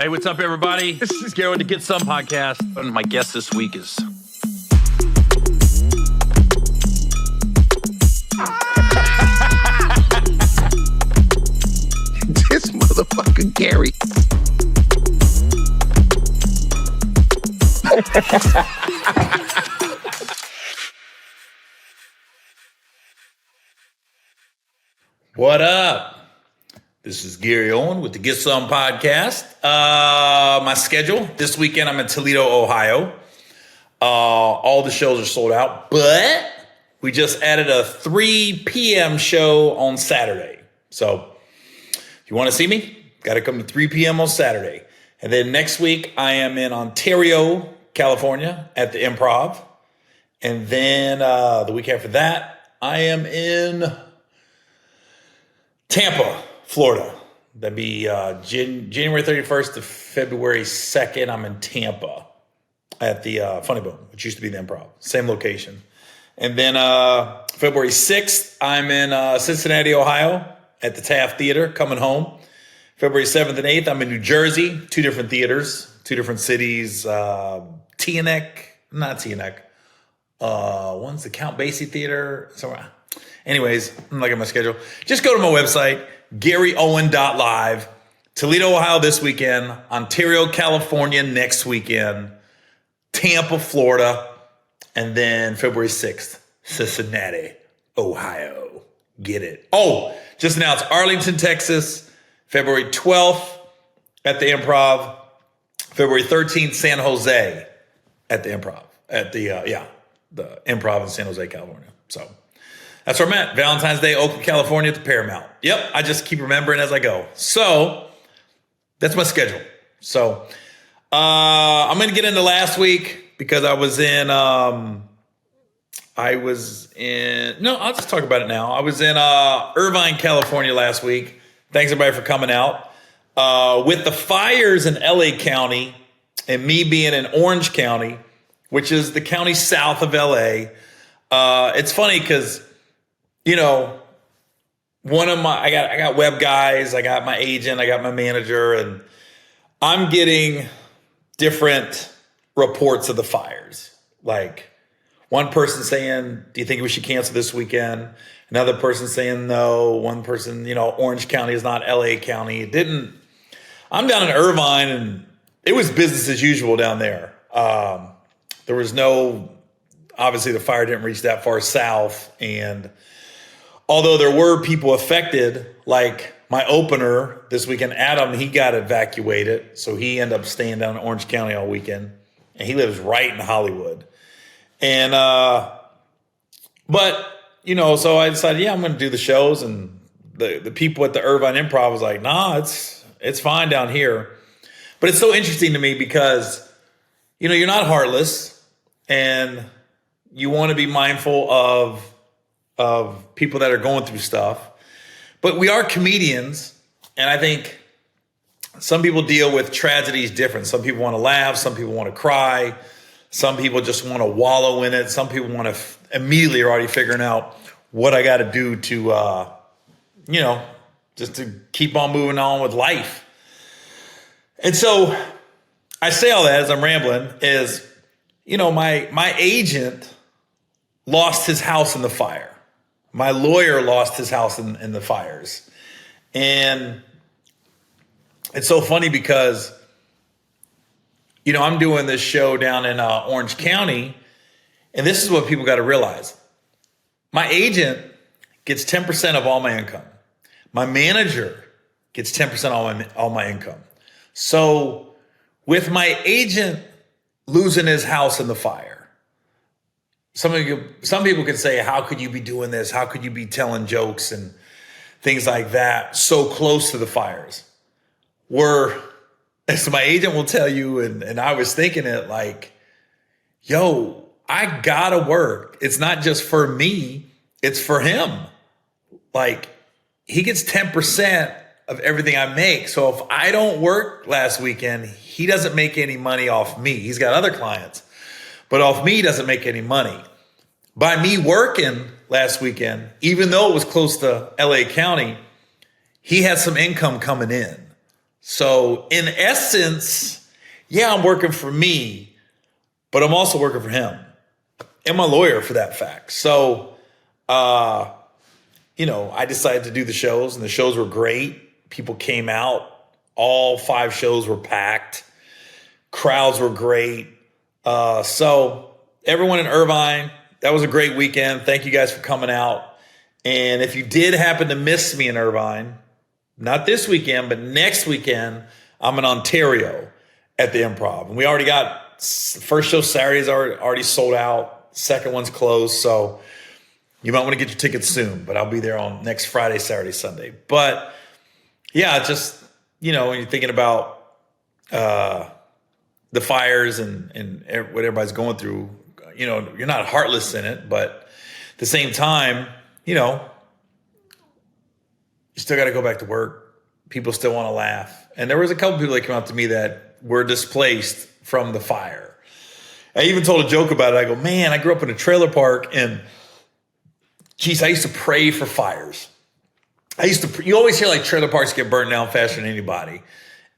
Hey, what's up, everybody? This is Gary with the Get Some podcast. And my guest this week is... This motherfucker Gary. What up? This is Gary Owen with the Get Some podcast. My schedule this weekend, I'm in Toledo, Ohio. All the shows are sold out, but we just added a 3 p.m. show on Saturday. So if you want to see me, got to come to 3 p.m. on Saturday. And then next week, I am in Ontario, California at the Improv. And then the week after that, I am in Tampa, Florida. That'd be January 31st to February 2nd. I'm in Tampa at the Funny Bone, which used to be the Improv. Same location. And then February 6th, I'm in Cincinnati, Ohio at the Taft Theater, coming home. February 7th and 8th, I'm in New Jersey, 2 different theaters, 2 different cities. Teaneck. One's the Count Basie Theater. Somewhere. Anyways, I'm looking at my schedule. Just go to my website, GaryOwen.live. Toledo, Ohio this weekend. Ontario, California next weekend. Tampa, Florida. And then February 6th, Cincinnati, Ohio. Get it. Oh, just announced Arlington, Texas, February 12th at the Improv. February 13th, San Jose at the Improv. At the Improv in San Jose, California. So that's where I'm at. Valentine's Day, Oakland, California at the Paramount. Yep, I just keep remembering as I go. So that's my schedule. So I'm going to get into last week because I was in, no, I'll just talk about it now. I was in Irvine, California last week. Thanks everybody for coming out. With the fires in LA County and me being in Orange County, which is the county south of LA, it's funny because, you know, I got web guys, I got my agent, I got my manager, and I'm getting different reports of the fires. Like one person saying, do you think we should cancel this weekend? Another person saying no. One person, Orange County is not LA County. I'm down in Irvine and it was business as usual down there. There was obviously the fire didn't reach that far south. And although there were people affected, like my opener this weekend, Adam, he got evacuated. So he ended up staying down in Orange County all weekend. And he lives right in Hollywood. And, so I decided, I'm going to do the shows. And the people at the Irvine Improv was like, nah, it's fine down here. But it's so interesting to me because, you're not heartless and you want to be mindful of people that are going through stuff. But we are comedians. And I think some people deal with tragedies different. Some people want to laugh. Some people want to cry. Some people just want to wallow in it. Some people want to immediately are already figuring out what I got to do to, just to keep on moving on with life. And so I say all that as I'm rambling is, my agent lost his house in the fire. My lawyer lost his house in the fires. And it's so funny because, I'm doing this show down in Orange County, and this is what people got to realize. My agent gets 10% of all my income. My manager gets 10% of all my income. So with my agent losing his house in the fire, some people could say, how could you be doing this? How could you be telling jokes and things like that so close to the fires? So my agent will tell you, and I was thinking it like, yo, I gotta work. It's not just for me, it's for him. Like, he gets 10% of everything I make. So if I don't work last weekend, he doesn't make any money off me. He's got other clients, but off me, he doesn't make any money. By me working last weekend, even though it was close to LA County, he had some income coming in. So in essence, yeah, I'm working for me, but I'm also working for him and my lawyer for that fact. So, I decided to do the shows, and the shows were great. People came out. All 5 shows were packed. Crowds were great. So everyone in Irvine, that was a great weekend. Thank you guys for coming out. And if you did happen to miss me in Irvine, not this weekend, but next weekend, I'm in Ontario at the Improv. And we already got the first show Saturday's already sold out. Second one's closed. So you might want to get your tickets soon, but I'll be there on next Friday, Saturday, Sunday. But yeah, just, when you're thinking about the fires and what everybody's going through, you're not heartless in it, but at the same time, you still got to go back to work. People still want to laugh. And there was a couple people that came up to me that were displaced from the fire. I even told a joke about it. I go, man, I grew up in a trailer park, and geez, I used to pray for fires. You always hear like trailer parks get burnt down faster than anybody.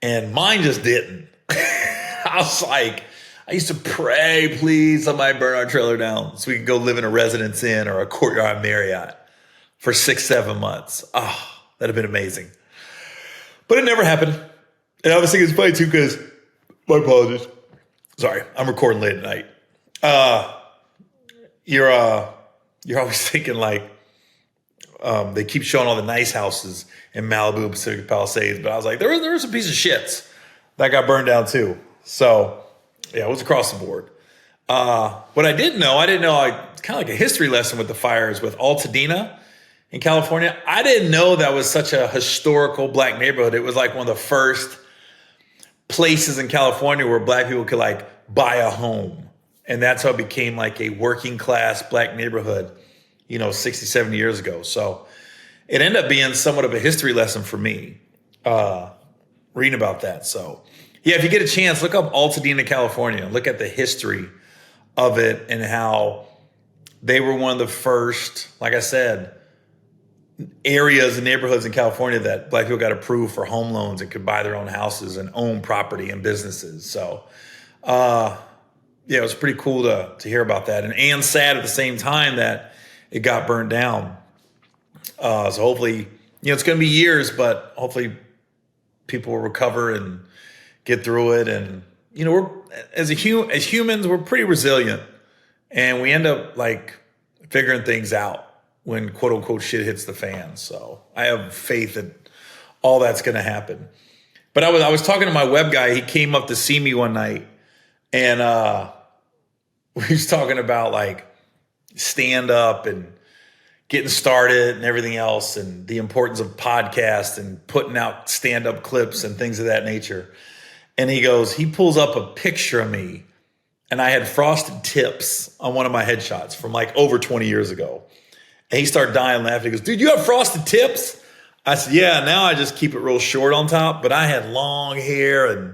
And mine just didn't. I was like, I used to pray, please, somebody burn our trailer down so we can go live in a Residence Inn or a Courtyard Marriott for 6-7 months. Oh, that'd have been amazing. But it never happened. And I was thinking it's funny too, because, my apologies. Sorry, I'm recording late at night. You're always thinking like, they keep showing all the nice houses in Malibu, Pacific Palisades, but I was like, there were some piece of shits that got burned down too. So yeah, it was across the board. What I didn't know, it's kind of like a history lesson with the fires with Altadena in California. I didn't know that was such a historical Black neighborhood. It was like one of the first places in California where Black people could like buy a home. And that's how it became like a working class Black neighborhood, 60, 70 years ago. So it ended up being somewhat of a history lesson for me, reading about that. So yeah, if you get a chance, look up Altadena, California. Look at the history of it and how they were one of the first, like I said, areas and neighborhoods in California that Black people got approved for home loans and could buy their own houses and own property and businesses. So, yeah, it was pretty cool to hear about that. And sad at the same time that it got burned down. So hopefully, it's going to be years, but hopefully people will recover and get through it. And, we're as humans, we're pretty resilient, and we end up like figuring things out when quote unquote shit hits the fan. So I have faith that all that's going to happen. But I was talking to my web guy. He came up to see me one night, and we was talking about like stand up and getting started and everything else, and the importance of podcasts and putting out stand up clips and things of that nature. And he pulls up a picture of me, and I had frosted tips on one of my headshots from like over 20 years ago. And he started dying laughing. He goes, dude, you have frosted tips? I said, yeah, now I just keep it real short on top, but I had long hair, and,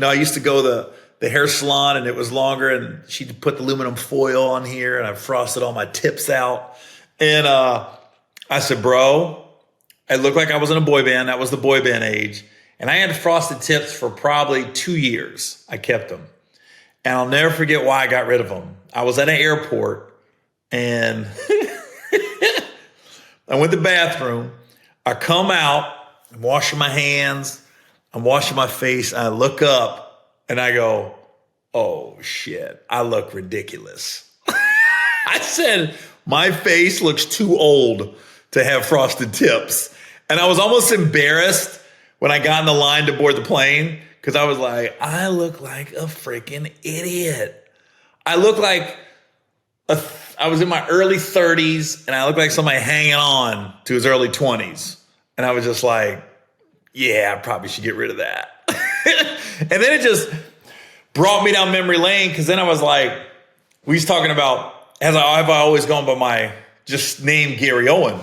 I used to go to the hair salon, and it was longer, and she'd put the aluminum foil on here, and I frosted all my tips out. And I said, bro, I looked like I was in a boy band. That was the boy band age. And I had frosted tips for probably 2 years. I kept them. And I'll never forget why I got rid of them. I was at an airport, and I went to the bathroom. I come out, I'm washing my hands, I'm washing my face, and I look up, and I go, oh, shit, I look ridiculous. I said, my face looks too old to have frosted tips. And I was almost embarrassed when I got in the line to board the plane, because I was like, I look like a freaking idiot. I look like I was in my early 30s, and I look like somebody hanging on to his early 20s. And I was just like, yeah, I probably should get rid of that. And then it just brought me down memory lane, because then I was like, we was talking about, have I always gone by my just name Gary Owen?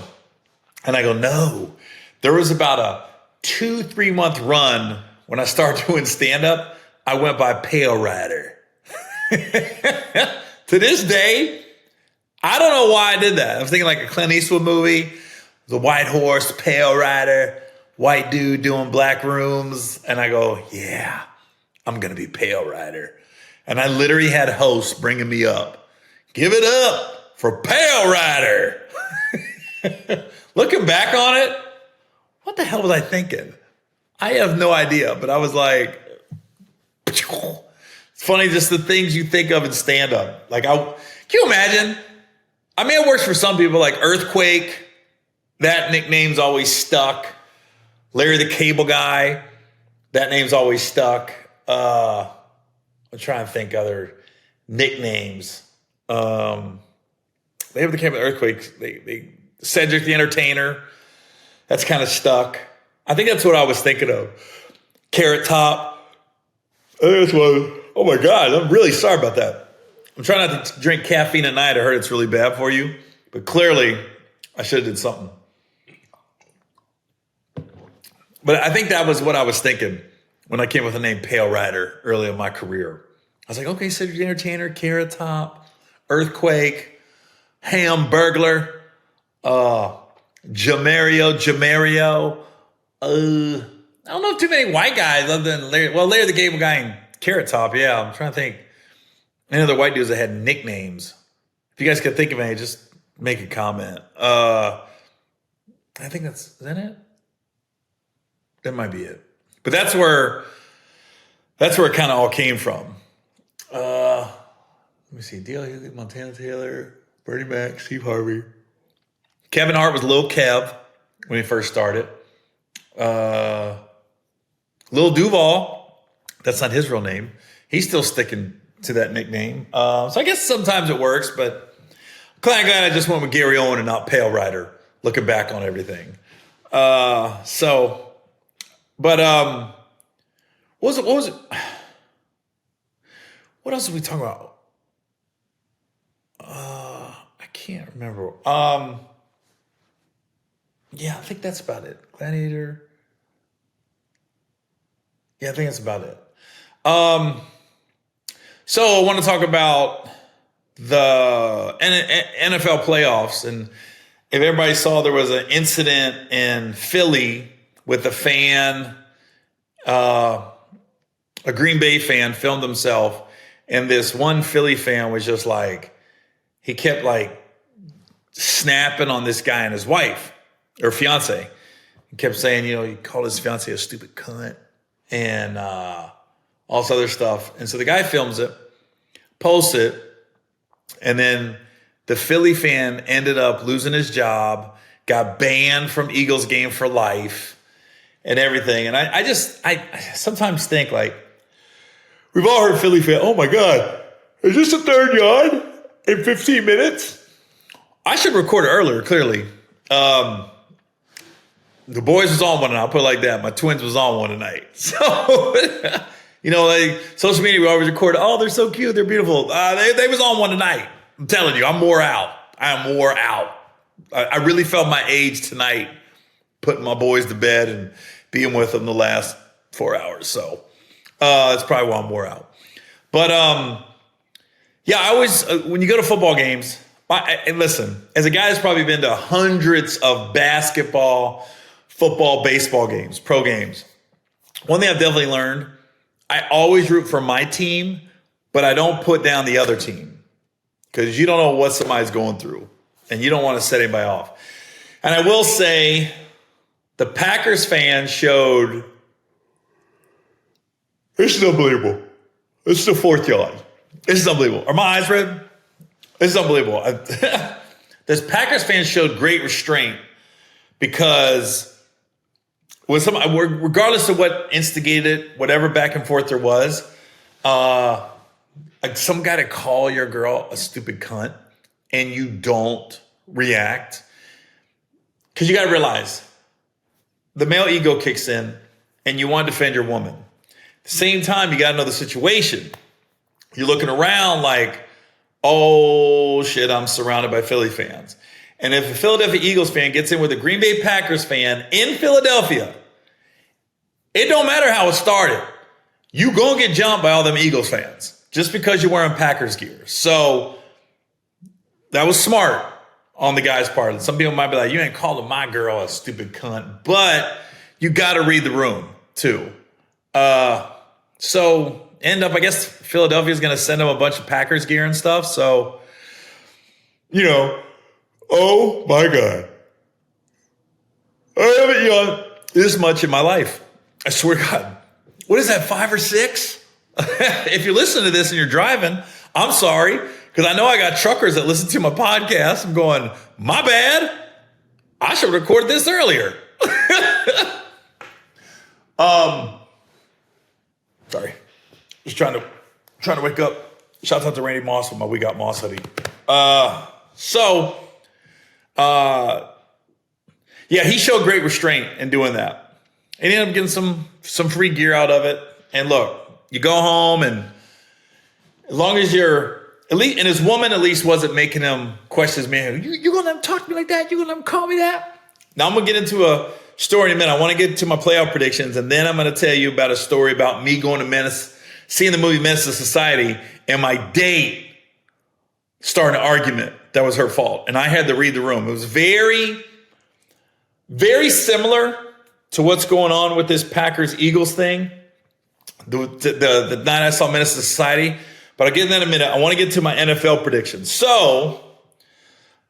And I go, no. There was about a 2-3 month run when I started doing stand-up. I went by Pale Rider. To this day, I don't know why I did that. I was thinking like a Clint Eastwood movie, The White Horse, Pale Rider. white dude doing black rooms. And I go, yeah, I'm going to be Pale Rider. And I literally had hosts bringing me up. Give it up for Pale Rider. Looking back on it, what the hell was I thinking? I have no idea, but I was like, it's funny just the things you think of in stand-up. Like, can you imagine? I mean, it works for some people, like Earthquake. That nickname's always stuck. Larry the Cable Guy. That name's always stuck. I'm trying to think other nicknames. They have the Cable Earthquake. They Cedric the Entertainer. That's kind of stuck. I think that's what I was thinking of. Carrot Top. That's one. Oh my God, I'm really sorry about that. I'm trying not to drink caffeine at night. I heard it's really bad for you. But clearly, I should have did something. But I think that was what I was thinking when I came with the name Pale Rider early in my career. I was like, okay, Cedric the Entertainer, Carrot Top, Earthquake, Ham Burglar, Jamario. I don't know if too many white guys other than Larry. Well, Larry the Cable Guy and Carrot Top, yeah. I'm trying to think. Any other white dudes that had nicknames. If you guys could think of any, just make a comment. I think is that it? That might be it. But that's where it kind of all came from. Let me see. D.L. Hughley, Montana Taylor, Bernie Mac, Steve Harvey. Kevin Hart was Lil Kev when he first started. Lil Duval, that's not his real name. He's still sticking to that nickname. So I guess sometimes it works, but I'm glad I just went with Gary Owen and not Pale Rider, looking back on everything. What was it? What else did we talk about? I can't remember. Yeah, I think that's about it. Gladiator. Yeah, I think that's about it. So I want to talk about the NFL playoffs. And if everybody saw, there was an incident in Philly with a fan, a Green Bay fan filmed himself. And this one Philly fan was just like, he kept like snapping on this guy and his wife or fiance. He kept saying, he called his fiance a stupid cunt and all this other stuff. And so the guy films it, posts it, and then the Philly fan ended up losing his job, got banned from Eagles game for life and everything. And I sometimes think like, we've all heard Philly fan, oh my God, is this a third yard in 15 minutes? I should record it earlier, clearly. The boys was on one tonight. I'll put it like that. My twins was on one tonight. So, like social media, we always record, oh, they're so cute. They're beautiful. They was on one tonight. I'm telling you, I'm wore out. I am wore out. I really felt my age tonight, putting my boys to bed and being with them the last 4 hours. So that's probably why I'm wore out. But yeah, I always, when you go to football games, and listen, as a guy that's probably been to hundreds of basketball, football, baseball games, pro games, one thing I've definitely learned, I always root for my team, but I don't put down the other team because you don't know what somebody's going through and you don't want to set anybody off. And I will say the Packers fans showed, this is unbelievable. This is the fourth yard. This is unbelievable. Are my eyes red? This is unbelievable. This Packers fans showed great restraint because regardless of what instigated it, whatever back and forth there was, like some guy to call your girl a stupid cunt and you don't react. Because you got to realize the male ego kicks in and you want to defend your woman. At the same time, you got to know the situation. You're looking around like, oh shit, I'm surrounded by Philly fans. And if a Philadelphia Eagles fan gets in with a Green Bay Packers fan in Philadelphia, it don't matter how it started. You gonna get jumped by all them Eagles fans just because you're wearing Packers gear. So that was smart on the guy's part. Some people might be like, you ain't calling my girl a stupid cunt, but you got to read the room too. So end up, I guess Philadelphia's going to send them a bunch of Packers gear and stuff. So, oh my God. I haven't yawned this much in my life. I swear to God. What is that, 5 or 6? If you're listening to this and you're driving, I'm sorry, because I know I got truckers that listen to my podcast. I'm going, my bad. I should have recorded this earlier. Sorry. Just trying to wake up. Shout out to Randy Moss with my We Got Moss hoodie. Yeah, he showed great restraint in doing that. And he ended up getting some free gear out of it. And look, you go home, and as long as you're at least, and his woman at least wasn't making him question his man. You gonna let him talk to me like that? You gonna let him call me that? Now I'm gonna get into a story in a minute. I want to get to my playoff predictions, and then I'm gonna tell you about a story about me going to seeing the movie Menace to Society, and my date starting an argument that was her fault, and I had to read the room. It was very, very similar to what's going on with this Packers-Eagles thing, the night I saw Menace to Society, but I'll get in that in a minute. I want to get to my NFL predictions. So,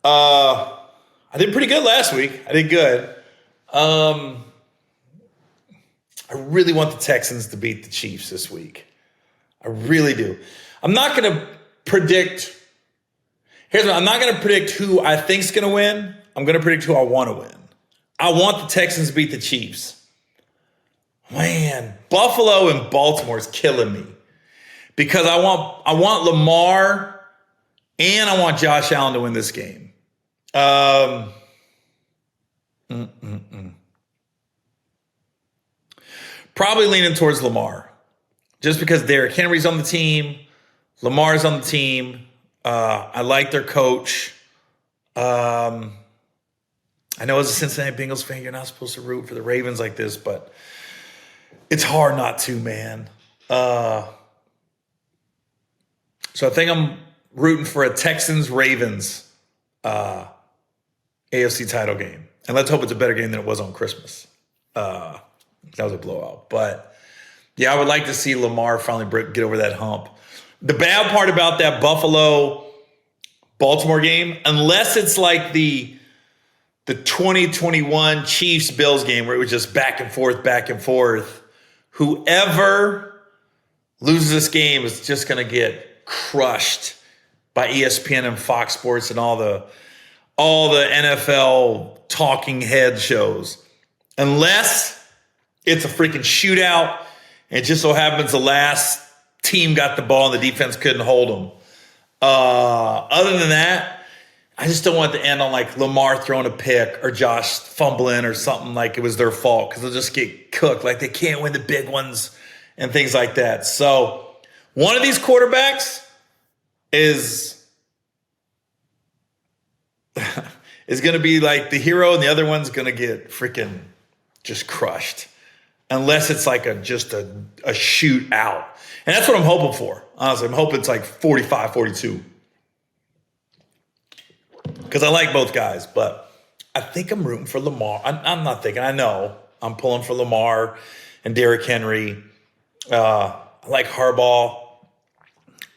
I did pretty good last week. I did good. I really want the Texans to beat the Chiefs this week. I really do. I'm not going to predict. I'm not going to predict who I think's going to win. I'm going to predict who I want to win. I want the Texans to beat the Chiefs. Man, Buffalo and Baltimore is killing me because I want Lamar and I want Josh Allen to win this game. Probably leaning towards Lamar, just because Derrick Henry's on the team, Lamar's on the team. I like their coach. I know as a Cincinnati Bengals fan, you're not supposed to root for the Ravens like this, but it's hard not to, man. So I think I'm rooting for a Texans-Ravens AFC title game. And let's hope it's a better game than it was on Christmas. That was a blowout. But, yeah, I would like to see Lamar finally get over that hump. The bad part about that Buffalo-Baltimore game, unless it's like the 2021 Chiefs-Bills game where it was just back and forth, whoever loses this game is just going to get crushed by ESPN and Fox Sports and all the NFL talking head shows. Unless it's a freaking shootout and it just so happens the last team got the ball and the defense couldn't hold them. Other than that, I just don't want it to end on like Lamar throwing a pick or Josh fumbling or something like it was their fault, because they'll just get cooked. Like they can't win the big ones and things like that. So one of these quarterbacks is going to be like the hero, and the other one's going to get freaking just crushed. Unless it's like just a shootout. And that's what I'm hoping for. Honestly, I'm hoping it's like 45-42. Because I like both guys, but I think I'm rooting for Lamar. I'm not thinking. I know I'm pulling for Lamar and Derrick Henry. I like Harbaugh.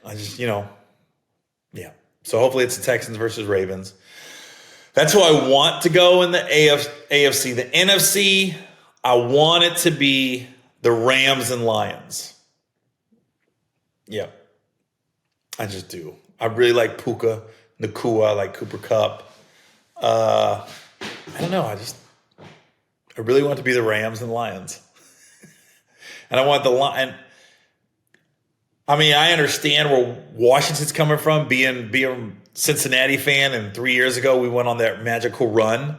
I just, yeah. So hopefully it's the Texans versus Ravens. That's who I want to go in the AFC. The NFC, I want it to be the Rams and Lions. Yeah. I just do. I really like Puka Nacua. I like Cooper Kupp. I don't know. I really want it to be the Rams and Lions. And I want the Lions. I mean, I understand where Washington's coming from, being a Cincinnati fan, and 3 years ago we went on that magical run.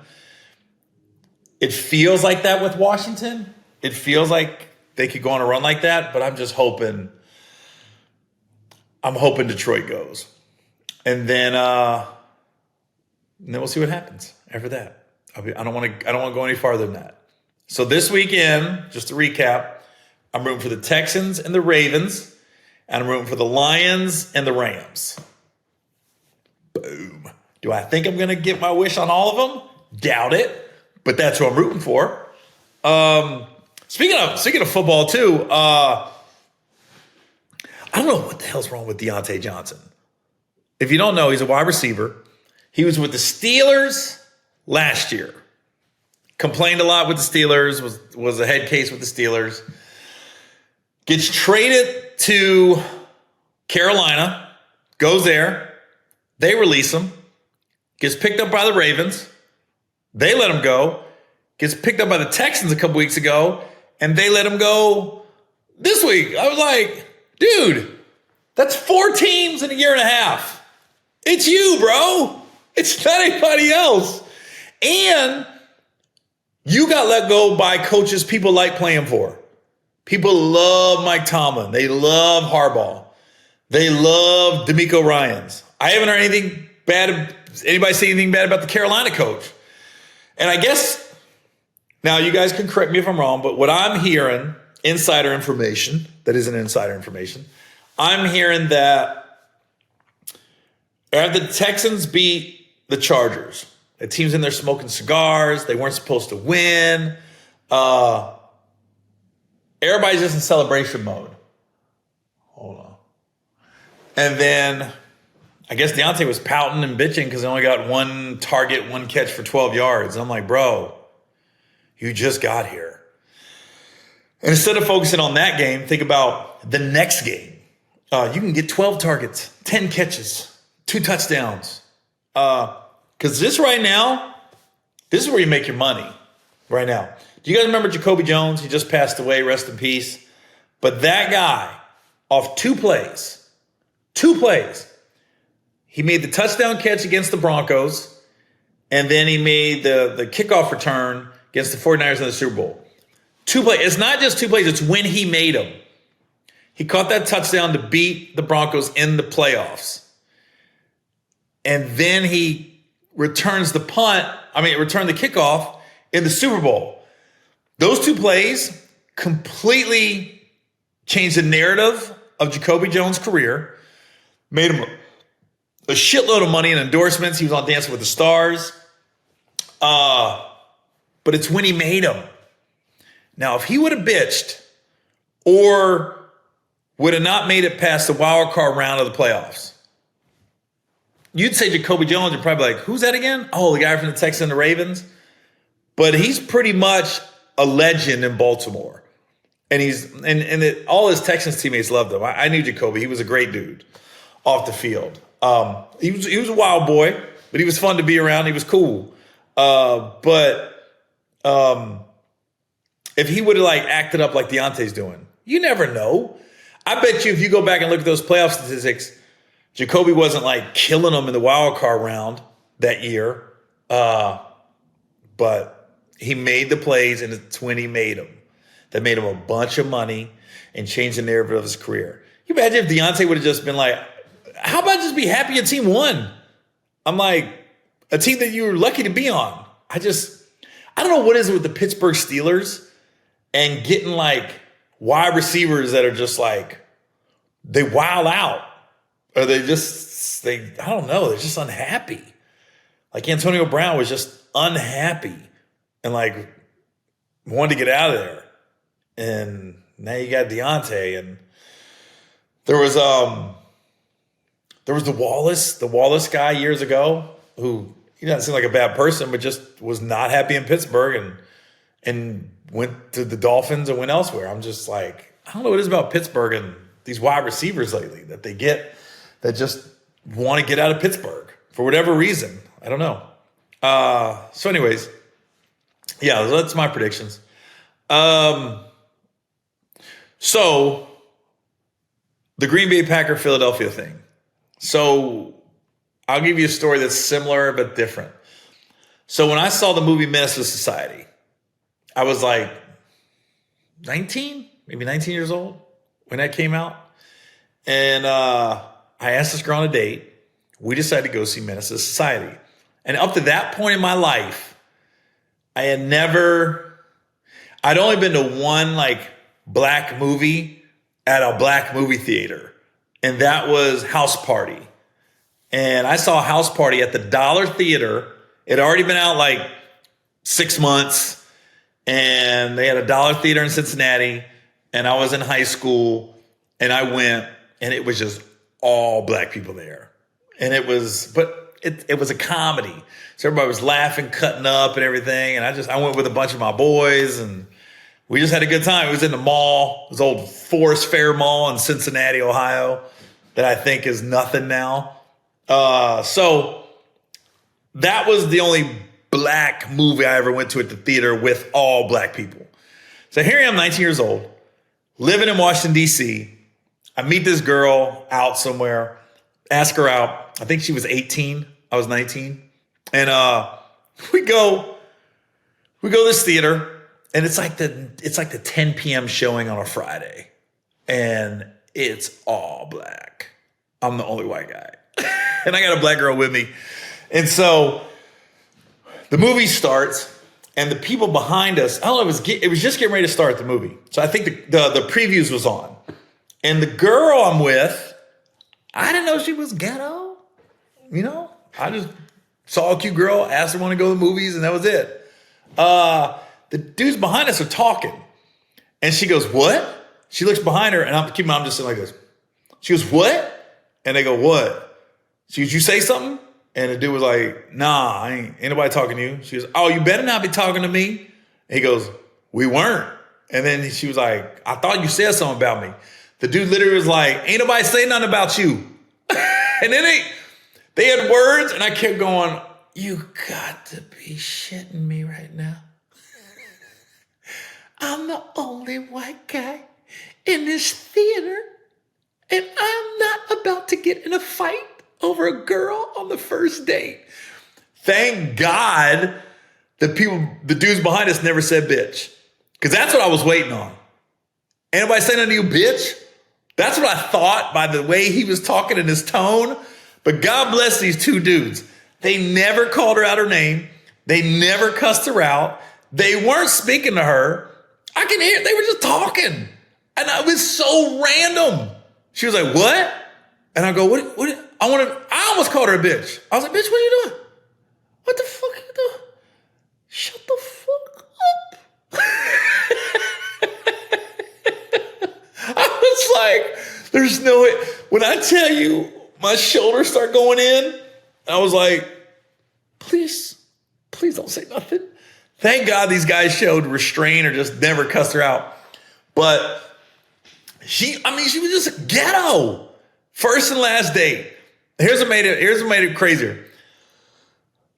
It feels like that with Washington. It feels like they could go on a run like that, but I'm just hoping. I'm hoping Detroit goes, and then we'll see what happens after that. I don't want to go any farther than that. So this weekend, just to recap, I'm rooting for the Texans and the Ravens, and I'm rooting for the Lions and the Rams. Boom. Do I think I'm going to get my wish on all of them? Doubt it, but that's who I'm rooting for. Speaking of football too, I don't know what the hell's wrong with Deontay Johnson. If you don't know, he's a wide receiver. He was with the Steelers last year. Complained a lot with the Steelers, was a head case with the Steelers. Gets traded to Carolina, goes there. They release him. Gets picked up by the Ravens. They let him go. Gets picked up by the Texans a couple weeks ago, and they let him go this week. I was like, dude, that's 4 teams in a year and a half. It's you, bro. It's not anybody else. And you got let go by coaches people like playing for. People love Mike Tomlin. They love Harbaugh. They love DeMeco Ryans. I haven't heard anything bad. Anybody say anything bad about the Carolina coach? And I guess, now you guys can correct me if I'm wrong, but what I'm hearing, insider information, that isn't insider information, I'm hearing that after the Texans beat the Chargers, the team's in there smoking cigars, they weren't supposed to win, everybody's just in celebration mode. Hold on. And then I guess Deontay was pouting and bitching because he only got 1 target, 1 catch for 12 yards. And I'm like, bro, you just got here. And instead of focusing on that game, think about the next game. You can get 12 targets, 10 catches, 2 touchdowns. Because this right now, this is where you make your money right now. Do you guys remember Jacoby Jones? He just passed away, rest in peace. But that guy, off 2 plays, he made the touchdown catch against the Broncos, and then he made the kickoff return against the 49ers in the Super Bowl. 2 plays. It's not just 2 plays. It's when he made them. He caught that touchdown to beat the Broncos in the playoffs. And then he returns the returned the kickoff in the Super Bowl. Those 2 plays completely changed the narrative of Jacoby Jones' career, made him a shitload of money and endorsements. He was on Dancing with the Stars. But it's when he made them. Now, if he would have bitched or would have not made it past the wild card round of the playoffs, you'd say Jacoby Jones, you're probably like, who's that again? Oh, the guy from the Texans and the Ravens. But he's pretty much a legend in Baltimore. And all his Texans teammates loved him. I knew Jacoby. He was a great dude off the field. He was a wild boy, but he was fun to be around. He was cool. But if he would have acted up like Deontay's doing, you never know. I bet you if you go back and look at those playoff statistics, Jacoby wasn't killing them in the wild card round that year. But he made the plays, and it's when he made them that made him a bunch of money and changed the narrative of his career. You imagine if Deontay would have just been like, how about just be happy a team won? I'm like, a team that you were lucky to be on. I don't know what is it with the Pittsburgh Steelers and getting wide receivers that are just they wild out. Or I don't know, they're just unhappy. Antonio Brown was just unhappy and wanted to get out of there. And now you got Deontay, and there was the Wallace guy years ago who he doesn't seem like a bad person, but just was not happy in Pittsburgh and went to the Dolphins and went elsewhere. I'm just I don't know what it is about Pittsburgh and these wide receivers lately that they get that just want to get out of Pittsburgh for whatever reason. I don't know. So anyways, yeah, that's my predictions. So the Green Bay Packer Philadelphia thing. So I'll give you a story that's similar but different. So when I saw the movie Menace to Society, I was 19, maybe 19 years old when that came out. And I asked this girl on a date. We decided to go see Menace to Society. And up to that point in my life, I'd only been to one black movie at a black movie theater. And that was House Party. And I saw House Party at the Dollar Theater. It had already been out 6 months. and they had a dollar theater in Cincinnati, and I was in high school, and I went, and it was just all black people there. And it was a comedy. So everybody was laughing, cutting up and everything. And I went with a bunch of my boys, and we just had a good time. It was in the mall, this old Forest Fair Mall in Cincinnati, Ohio, that I think is nothing now. So that was the only black movie I ever went to at the theater with all black people. So here I am, 19 years old, living in Washington, D.C. I meet this girl out somewhere, ask her out. I think she was 18. I was 19. And we go to this theater, and it's like the 10 p.m. showing on a Friday. And it's all black. I'm the only white guy. And I got a black girl with me. And so the movie starts, and the people behind us, I don't know, it was just getting ready to start the movie. So I think the previews was on. And the girl I'm with, I didn't know she was ghetto. You know, I just saw a cute girl, asked her to want to go to the movies, and that was it. The dudes behind us are talking. And she goes, what? She looks behind her, and I'm just sitting like this. She goes, what? And they go, what? She goes, you say something? And the dude was like, nah, ain't nobody talking to you. She goes, oh, you better not be talking to me. And he goes, we weren't. And then she was like, I thought you said something about me. The dude literally was like, ain't nobody saying nothing about you. And then they had words, and I kept going, you got to be shitting me right now. I'm the only white guy in this theater, and I'm not about to get in a fight over a girl on the first date. Thank God the dudes behind us never said bitch, because that's what I was waiting on. Anybody saying anything to you, bitch? That's what I thought by the way he was talking in his tone. But God bless these two dudes. They never called her out her name. They never cussed her out. They weren't speaking to her. I can hear, they were just talking. And it was so random. She was like, what? And I go, what? I almost called her a bitch. I was like, bitch, what are you doing? What the fuck are you doing? Shut the fuck up. I was like, there's no way. When I tell you, my shoulders start going in, I was like, please don't say nothing. Thank God these guys showed restraint or just never cussed her out. But she was just ghetto. First and last date. Here's what made it crazier.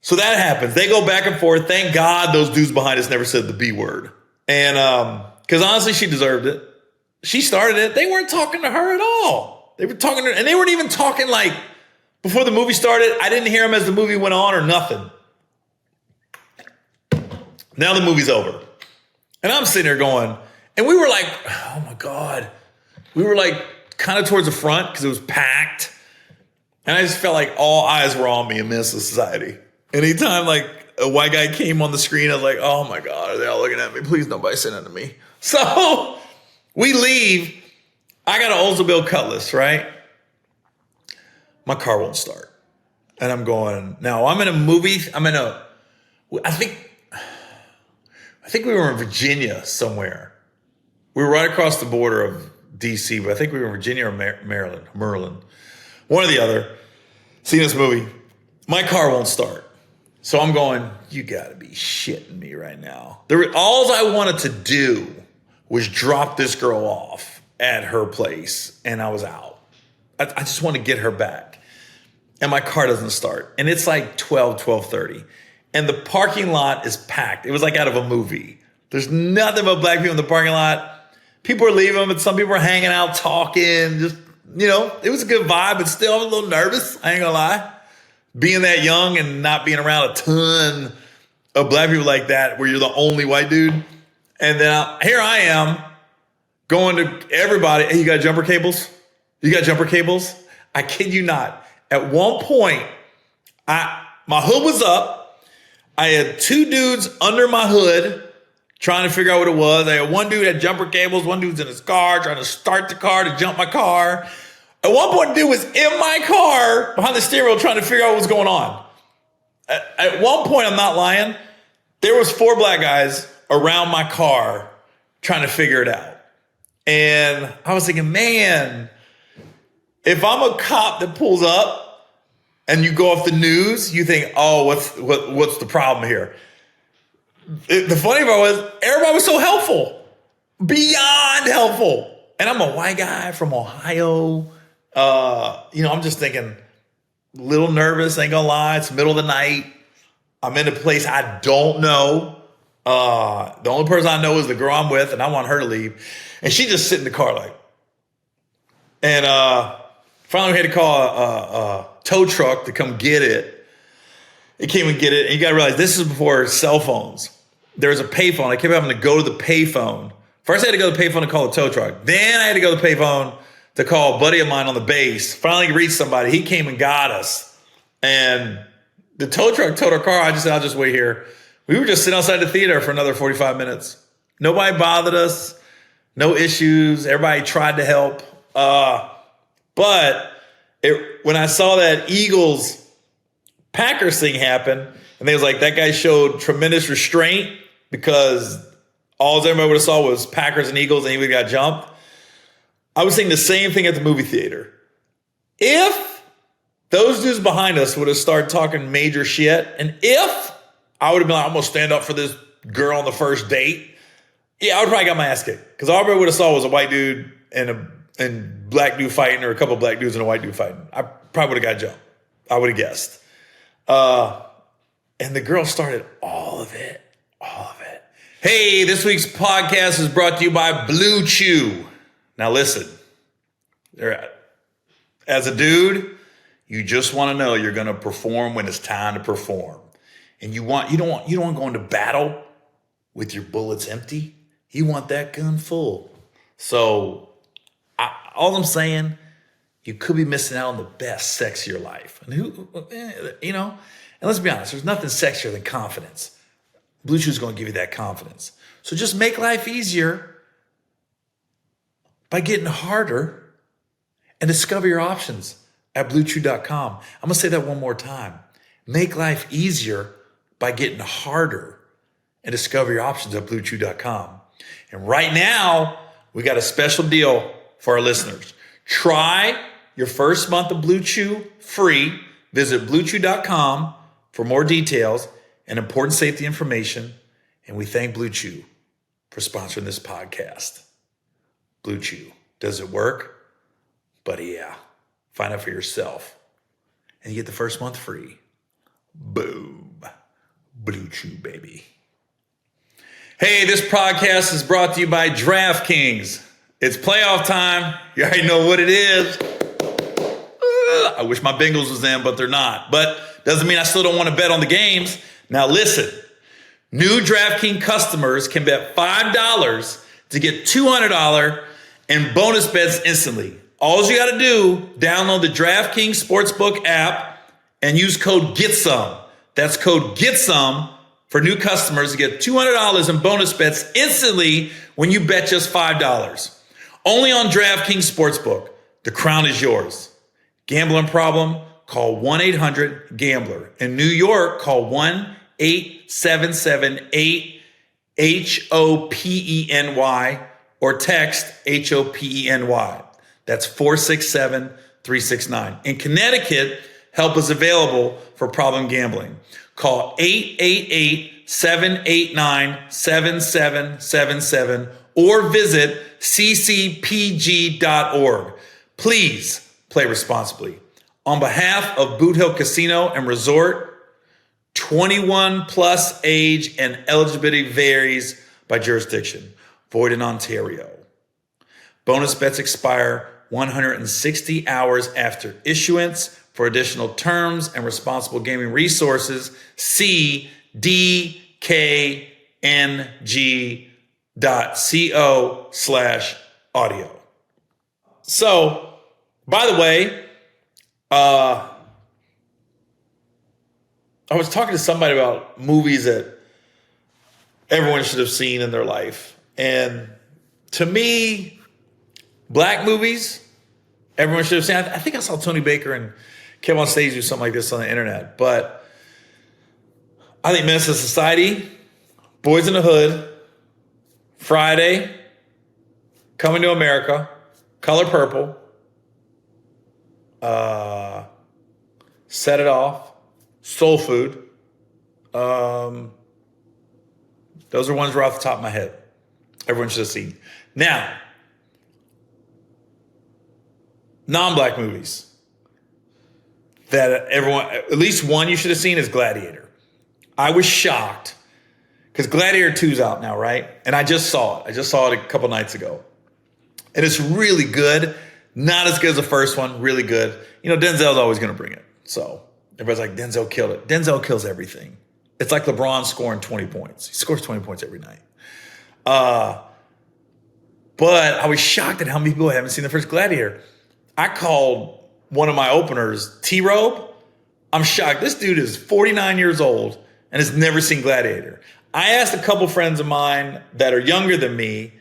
So that happens. They go back and forth. Thank God those dudes behind us never said the B word. And because honestly, she deserved it. She started it. They weren't talking to her at all. They were talking to her, and they weren't even talking like before the movie started. I didn't hear them as the movie went on or nothing. Now the movie's over. And I'm sitting there going, and we were like, oh my God. We were like kind of towards the front because it was packed. And I just felt like all eyes were on me in Men's Society. Anytime like a white guy came on the screen, I was like, oh my God, are they all looking at me? Please nobody say that to me. So we leave. I got an Oldsmobile Cutlass, right? My car won't start. And I'm going, now I'm in a movie. I think we were in Virginia somewhere. We were right across the border of DC, but I think we were in Virginia or Maryland. One or the other. Seeing this movie. My car won't start. So I'm going, you gotta be shitting me right now. All I wanted to do was drop this girl off at her place, and I was out. I just want to get her back. And my car doesn't start. And it's like 12:30. And the parking lot is packed. It was like out of a movie. There's nothing but black people in the parking lot. People are leaving, but some people are hanging out, talking. Just, it was a good vibe, but still I'm a little nervous. I ain't gonna lie. Being that young and not being around a ton of black people like that, where you're the only white dude. And then here I am going to everybody. Hey, you got jumper cables? You got jumper cables? I kid you not. At one point, my hood was up. I had two dudes under my hood trying to figure out what it was. I had one dude had jumper cables. One dude's in his car trying to start the car to jump my car. At one point, the dude was in my car behind the steering wheel trying to figure out what was going on. At one point, I'm not lying, there was 4 black guys around my car trying to figure it out. And I was thinking, man, if I'm a cop that pulls up and you go off the news, you think, oh, what's the problem here? The funny part was everybody was so helpful, beyond helpful. And I'm a white guy from Ohio. I'm just thinking, a little nervous, ain't gonna lie. It's middle of the night. I'm in a place I don't know. The only person I know is the girl I'm with, and I want her to leave. And she just sit in the car like. And finally we had to call a tow truck to come get it. It came and get it. And you got to realize this is before cell phones. There was a payphone. I kept having to go to the payphone. First I had to go to the payphone to call the tow truck. Then I had to go to the payphone to call a buddy of mine on the base. Finally reached somebody. He came and got us. And the tow truck towed our car. I just said, I'll just wait here. We were just sitting outside the theater for another 45 minutes. Nobody bothered us. No issues. Everybody tried to help. But when I saw that Eagles-Packers thing happen, and they was like, that guy showed tremendous restraint because all everybody would have saw was Packers and Eagles and he would have got jumped. I was saying the same thing at the movie theater. If those dudes behind us would have started talking major shit, and if I would have been like, I'm going to stand up for this girl on the first date, yeah, I would probably got my ass kicked. Because all I would have saw was a white dude and a black dude fighting, or a couple of black dudes and a white dude fighting. I probably would have got jumped. I would have guessed. And the girl started all of it. Hey, this week's podcast is brought to you by Blue Chew. Now listen, as a dude, you just want to know you're going to perform when it's time to perform. And you don't want to go into battle with your bullets empty. You want that gun full. So all I'm saying, you could be missing out on the best sex of your life. And and let's be honest, there's nothing sexier than confidence. Blue Chew is going to give you that confidence. So just make life easier by getting harder and discover your options at bluechew.com. I'm going to say that one more time. Make life easier by getting harder and discover your options at bluechew.com. And right now, we got a special deal for our listeners. Try your first month of Blue Chew free. Visit bluechew.com for more details and important safety information. And we thank Blue Chew for sponsoring this podcast. Blue Chew. Does it work? But yeah, find out for yourself. And you get the first month free. Boom. Blue Chew, baby. Hey, this podcast is brought to you by DraftKings. It's playoff time. You already know what it is. I wish my Bengals was in, but they're not. But doesn't mean I still don't want to bet on the games. Now listen, new DraftKings customers can bet $5 to get $200 in bonus bets instantly. All you got to do, download the DraftKings Sportsbook app and use code GETSOME. That's code GETSOME for new customers to get $200 in bonus bets instantly when you bet just $5. Only on DraftKings Sportsbook. The crown is yours. Gambling problem? Call 1-800-GAMBLER. In New York, call 1-877-8-HOPENY or text HOPENY. That's 467-369. In Connecticut, help is available for problem gambling. Call 888-789-7777 or visit ccpg.org. Please play responsibly. On behalf of Boot Hill Casino and Resort, 21 plus age and eligibility varies by jurisdiction. Void in Ontario. Bonus bets expire 160 hours after issuance. For additional terms and responsible gaming resources, see dkng.co/audio. So, by the way, I was talking to somebody about movies that everyone should have seen in their life. And to me, black movies, everyone should have seen. I think I saw Tony Baker and Kevin on stage do something like this on the internet. But I think Menace to Society, Boys in the Hood, Friday, Coming to America, Color Purple, Set It Off, Soul Food. Those are ones right off the top of my head. Everyone should have seen. Now, non-black movies that everyone, at least one you should have seen is Gladiator. I was shocked because Gladiator 2's out now, right? And I just saw it. I just saw it a couple nights ago. And it's really good. Not as good as the first one, really good. You know, Denzel's always going to bring it. So everybody's like, Denzel killed it. Denzel kills everything. It's like LeBron scoring 20 points. He scores 20 points every night. But I was shocked at how many people haven't seen the first Gladiator. I called one of my openers T-Robe. I'm shocked. This dude is 49 years old and has never seen Gladiator. I asked a couple friends of mine that are younger than me,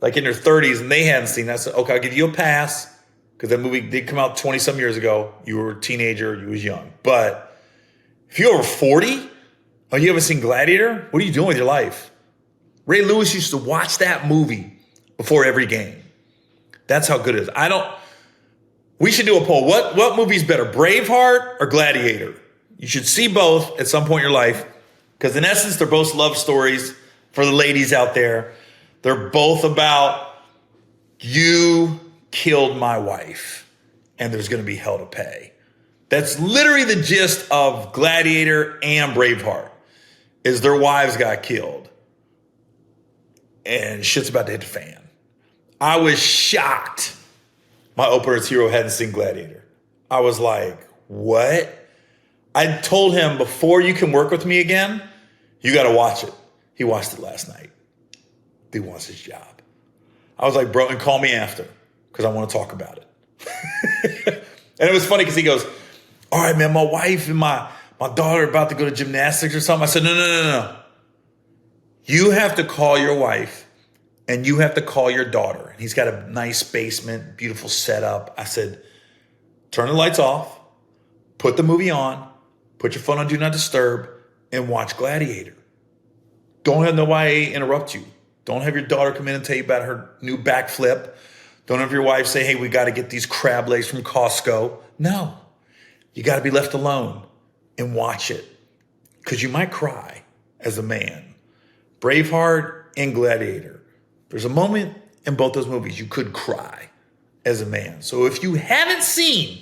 like in their 30s, and they hadn't seen that. I said, okay, I'll give you a pass because that movie did come out 20-some years ago. You were a teenager. You was young. But if you're over 40, oh, you haven't seen Gladiator? What are you doing with your life? Ray Lewis used to watch that movie before every game. That's how good it is. We should do a poll. What movie's better, Braveheart or Gladiator? You should see both at some point in your life because in essence, they're both love stories for the ladies out there. They're both about you killed my wife and there's going to be hell to pay. That's literally the gist of Gladiator and Braveheart is their wives got killed and shit's about to hit the fan. I was shocked my opener's hero hadn't seen Gladiator. I was like, what? I told him before you can work with me again, you got to watch it. He watched it last night. He wants his job. I was like, bro, and call me after because I want to talk about it. And it was funny because he goes, all right, man, my wife and my daughter are about to go to gymnastics or something. I said, no. You have to call your wife and you have to call your daughter. And he's got a nice basement, beautiful setup. I said, turn the lights off, put the movie on, put your phone on Do Not Disturb, and watch Gladiator. Don't have nobody interrupt you. Don't have your daughter come in and tell you about her new backflip. Don't have your wife say, hey, we got to get these crab legs from Costco. No, you got to be left alone and watch it because you might cry as a man. Braveheart and Gladiator. There's a moment in both those movies you could cry as a man. So if you haven't seen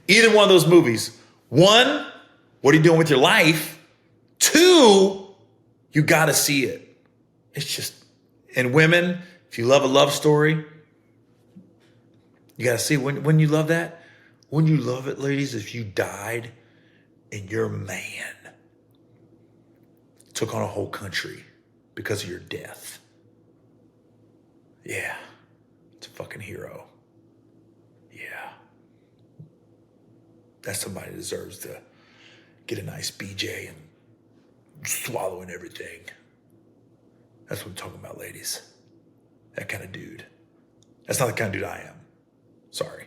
either one of those movies, one, what are you doing with your life? Two, you got to see it. It's just, and women, if you love a love story, you got to see it. When you love that, when you love it, ladies, if you died and your man took on a whole country because of your death. Yeah, it's a fucking hero. Yeah. That's somebody that deserves to get a nice BJ and swallowing everything. That's what I'm talking about, ladies. That kind of dude. That's not the kind of dude I am. Sorry.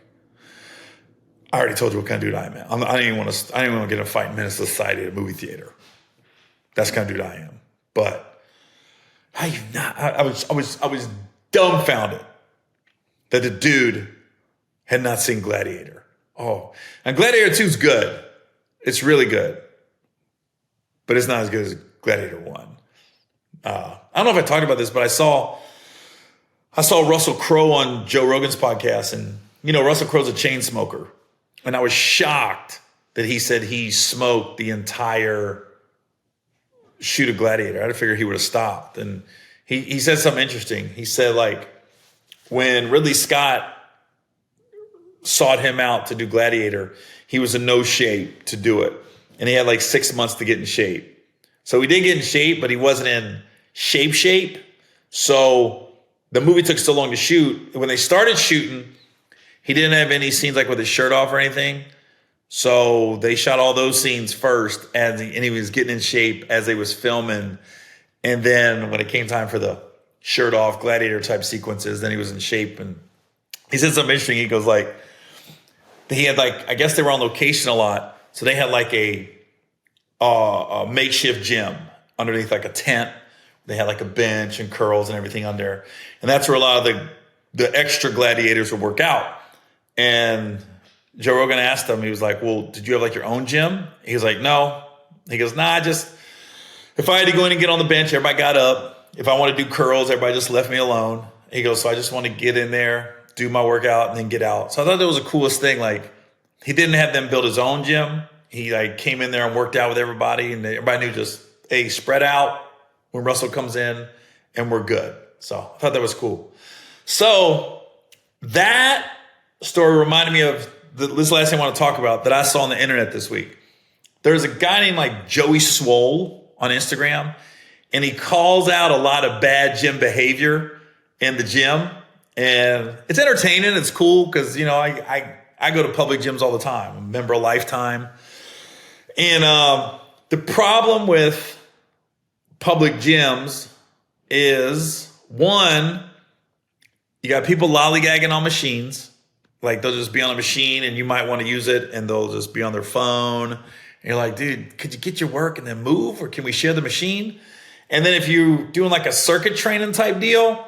I already told you what kind of dude I am. I didn't even want to get in a fight in Menace to Society at a movie theater. That's the kind of dude I am. But I was dumbfounded that the dude had not seen Gladiator. Oh, and Gladiator 2 is good. It's really good. But it's not as good as Gladiator 1. I don't know if I talked about this, but I saw Russell Crowe on Joe Rogan's podcast. And, you know, Russell Crowe's a chain smoker. And I was shocked that he said he smoked the entire shoot of Gladiator. I had to figure he would have stopped. And he said something interesting. He said, like, when Ridley Scott sought him out to do Gladiator, he was in no shape to do it. And he had like 6 months to get in shape. So he did get in shape, but he wasn't in shape. So the movie took so long to shoot. When they started shooting, he didn't have any scenes like with his shirt off or anything. So they shot all those scenes first, and he was getting in shape as they was filming. And then when it came time for the shirt off Gladiator type sequences, then he was in shape. And he said something interesting. He goes like, he had like, I guess they were on location a lot. So they had like a makeshift gym underneath like a tent. They had like a bench and curls and everything on there. And that's where a lot of the extra gladiators would work out. And Joe Rogan asked him, he was like, well, did you have like your own gym? He was like, no. He goes, nah, just if I had to go in and get on the bench, everybody got up. If I want to do curls, everybody just left me alone. He goes, so I just want to get in there, do my workout, and then get out. So I thought that was the coolest thing. Like, he didn't have them build his own gym. He like came in there and worked out with everybody, and everybody knew just, hey, spread out when Russell comes in, and we're good. So I thought that was cool. So that story reminded me of this last thing I want to talk about that I saw on the internet this week. There's a guy named like Joey Swole on Instagram, and he calls out a lot of bad gym behavior in the gym. And it's entertaining. It's cool because, you know, I go to public gyms all the time. I'm a member of Lifetime. And the problem with public gyms is, one, you got people lollygagging on machines. Like, they'll just be on a machine and you might want to use it, and they'll just be on their phone. And you're like, dude, could you get your work and then move? Or can we share the machine? And then if you're doing like a circuit training type deal,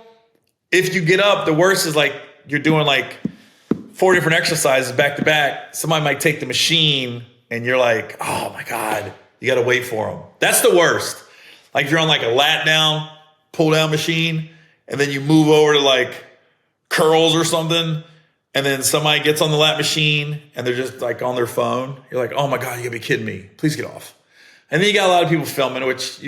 if you get up, the worst is like you're doing like 4 different exercises back to back. Somebody might take the machine and you're like, oh my God, you got to wait for them. That's the worst. Like if you're on like a lat down, pull down machine, and then you move over to like curls or something, and then somebody gets on the lat machine and they're just like on their phone. You're like, oh my God, you gotta be kidding me. Please get off. And then you got a lot of people filming, which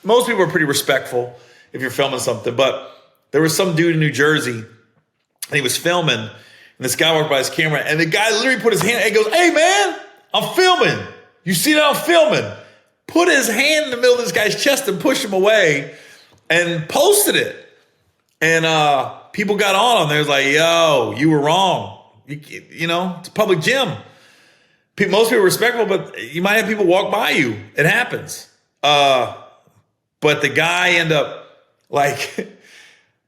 most people are pretty respectful if you're filming something. But there was some dude in New Jersey, and he was filming, and this guy walked by his camera, and the guy literally put his hand, and he goes, hey man, I'm filming. You see that I'm filming? Put his hand in the middle of this guy's chest and pushed him away and posted it. And people got on him. They was like, yo, you were wrong. You know, it's a public gym. Most people are respectful, but you might have people walk by you. It happens. But the guy ended up, like,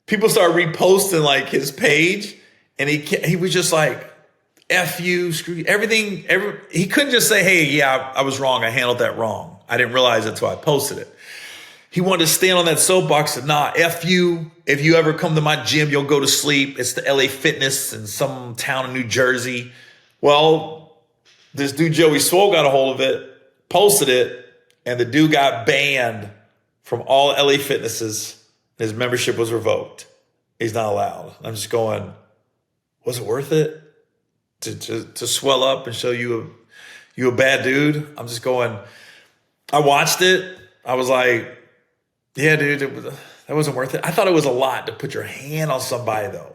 people started reposting, like, his page. And he was just like, F you, screw you, everything. He couldn't just say, hey, yeah, I was wrong. I handled that wrong. I didn't realize it until I posted it. He wanted to stand on that soapbox and nah, F you. If you ever come to my gym, you'll go to sleep. It's the LA Fitness in some town in New Jersey. Well, this dude, Joey Swole, got a hold of it, posted it, and the dude got banned from all LA Fitnesses. His membership was revoked. He's not allowed. I'm just going, was it worth it to swell up and show you a bad dude? I'm just going, I watched it. I was like, yeah, dude, that wasn't worth it. I thought it was a lot to put your hand on somebody, though.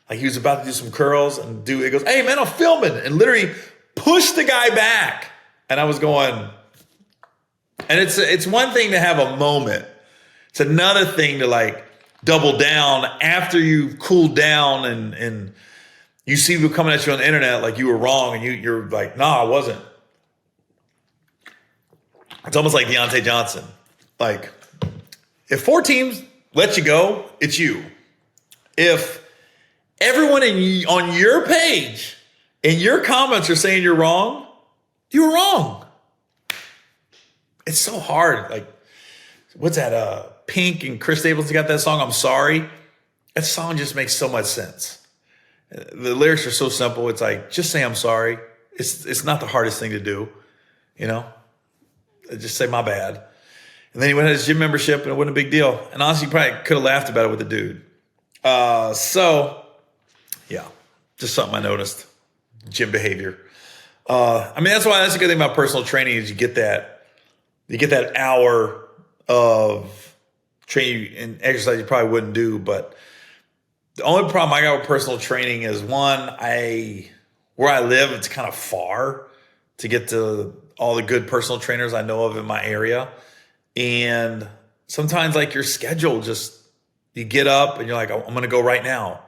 Like, he was about to do some curls, and dude, it goes, hey, man, I'm filming, and literally pushed the guy back. And I was going, and it's one thing to have a moment. It's another thing to, like, double down after you've cooled down and you see people coming at you on the internet like you were wrong, and you're like, nah, I wasn't. It's almost like Deontay Johnson. Like, if 4 teams let you go, it's you. If everyone on your page and your comments are saying you're wrong, you're wrong. It's so hard. Like, what's that? Pink and Chris Stapleton got that song, I'm Sorry. That song just makes so much sense. The lyrics are so simple. It's like, just say I'm sorry. It's not the hardest thing to do, you know? Just say my bad. And then he went at his gym membership, and it wasn't a big deal. And honestly, you probably could have laughed about it with the dude. So, yeah, just something I noticed. Gym behavior. I mean, that's a good thing about personal training is you get that hour of training and exercise you probably wouldn't do. But the only problem I got with personal training is, one, where I live, it's kind of far to get to all the good personal trainers I know of in my area. And sometimes, like, your schedule you get up and you're like, I'm going to go right now.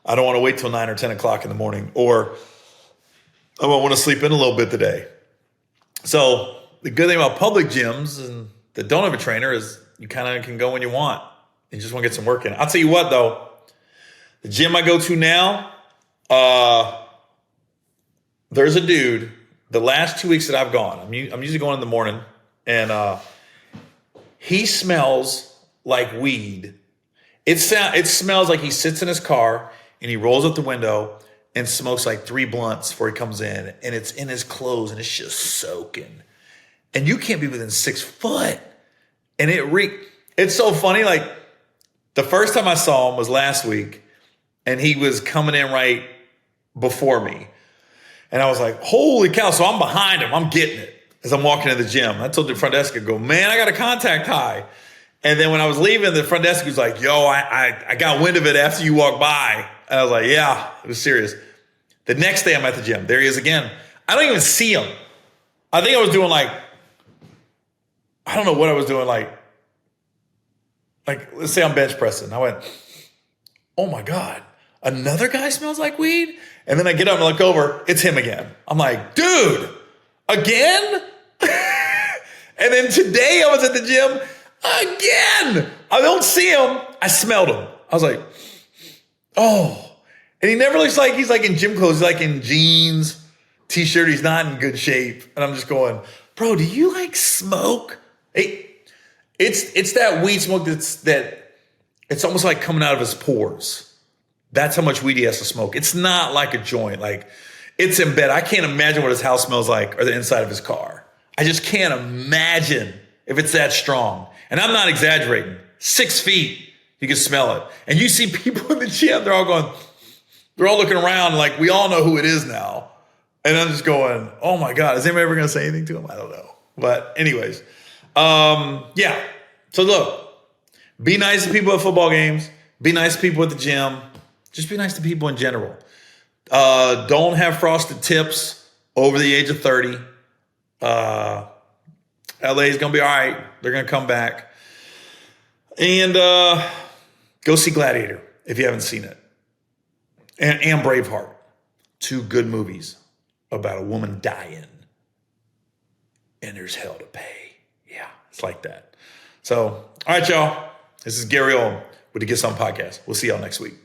I don't want to wait till 9 or 10 o'clock in the morning, or I want to sleep in a little bit today. So the good thing about public gyms and that don't have a trainer is you kind of can go when you want. You just want to get some work in. I'll tell you what, though, the gym I go to now, there's a dude, the last 2 weeks that I've gone, I'm usually going in the morning, and he smells like weed. It smells like he sits in his car and he rolls up the window and smokes like 3 blunts before he comes in, and it's in his clothes and it's just soaking. And you can't be within 6 foot. And it's so funny. Like the first time I saw him was last week, and he was coming in right before me. And I was like, holy cow. So I'm behind him. I'm getting it as I'm walking to the gym. I told the front desk, I go, man, I got a contact high. And then when I was leaving, the front desk was like, yo, I got wind of it after you walked by. And I was like, yeah, it was serious. The next day I'm at the gym. There he is again. I don't even see him. I think I was doing I don't know what I was doing. Like, let's say I'm bench pressing. I went, oh my God, another guy smells like weed? And then I get up and look over. It's him again. I'm like, dude, again? And then today I was at the gym. Again, I don't see him. I smelled him. I was like, oh. And he never looks like he's like in gym clothes. He's like in jeans, t-shirt. He's not in good shape. And I'm just going, bro, do you like smoke? It's that weed smoke it's almost like coming out of his pores. That's how much weed he has to smoke. It's not like a joint. Like it's in bed. I can't imagine what his house smells like or the inside of his car. I just can't imagine if it's that strong. And I'm not exaggerating. 6 feet, you can smell it. And you see people in the gym, they're all looking around like we all know who it is now. And I'm just going, oh my God, is anybody ever going to say anything to him? I don't know. But anyways, yeah. So look, be nice to people at football games. Be nice to people at the gym. Just be nice to people in general. Don't have frosted tips over the age of 30. LA is going to be all right. They're going to come back. And go see Gladiator if you haven't seen it. And Braveheart. 2 good movies about a woman dying. And there's hell to pay. Yeah, it's like that. So, all right, y'all. This is Gary Owen with the Get Some Podcast. We'll see y'all next week.